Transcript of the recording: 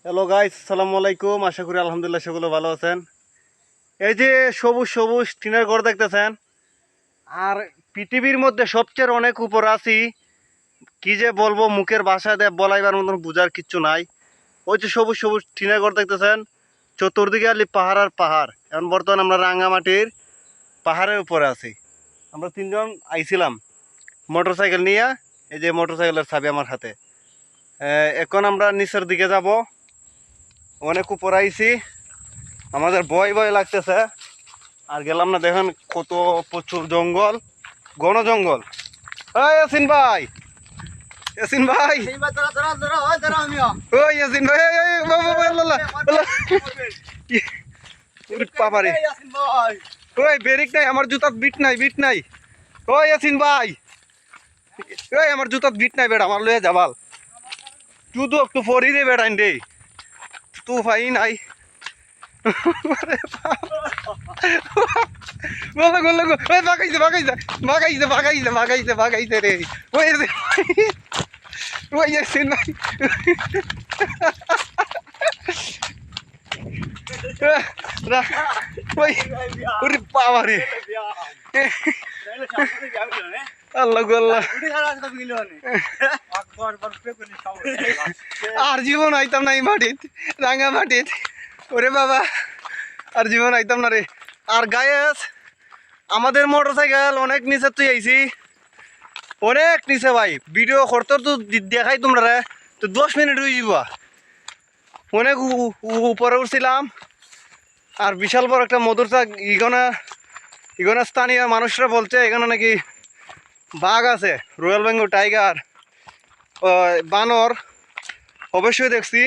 Hello guys, আসসালামু আলাইকুম। আশা করি আলহামদুলিল্লাহ সকলে ভালো আছেন। এই যে সবুজ সবুজ টিনের ঘর দেখতেছেন, আর পৃথিবীর মধ্যে সবচেয়ে অনেক উপর আছি। কি যে বলবো, মুখের ভাষা দিয়ে বলাইবার মতন বুঝার কিচ্ছু নাই। ওই যে সবুজ সবুজ টিনের ঘর দেখতেছেন, চতুর্দিকে আলি পাহাড় আর পাহাড়। এখন বর্তমানে আমরা রাঙ্গামাটির পাহাড়ের উপরে আছি। আমরা তিনজন আইছিলাম মোটর সাইকেল নিয়ে। এই যে মোটর সাইকেলের চাবি আমার হাতে। এখন আমরা নিচের দিকে যাব। অনেক উপর আইছি, আমাদের ভয় ভয় লাগতেছে। আর গেলাম না, দেখেন কত প্রচুর জঙ্গল, ঘন জঙ্গল। এই ইয়াসিন ভাই, ইয়াসিন ভাই, ওই ইয়াসিন ভাই, বাবারে, ওই ব্রেক নাই, আমার জুতাত বিট নাই, বিট নাই। ওই ইয়াসিন ভাই, ওই আমার জুতাত বিট নাই বেড়া, আমার লয়ে যাবাল তুই তো একটু ফরি রে বেড়াইন রে, তু ভাই নাই। ভাগাইছে রে, ওই ইয়াসিন ভাই, ওরে বাবারে, আল্লাহ গো আল্লাহ, আর জীবন আইতাম না এই মাটিত, রাঙা মাটিত। ওরে বাবা, আর জীবন আইতাম না রে। আর গায়েস আমাদের মোটর সাইকেল অনেক নিচে তুই আইছি, অনেক নিচে ভাই। ভিডিও করতে তো দেখাই তোমরা রে, তো 10 মিনিট হয়ে যাবা। অনেক উপরে উঠছিলাম। আর বিশাল বড় একটা মধুরচা, ইগনা স্থানীয় মানুষরা বলছে এখানে নাকি বাঘ আছে, রয়্যাল বেঙ্গল টাইগার, বানর। অবশ্যই দেখছি।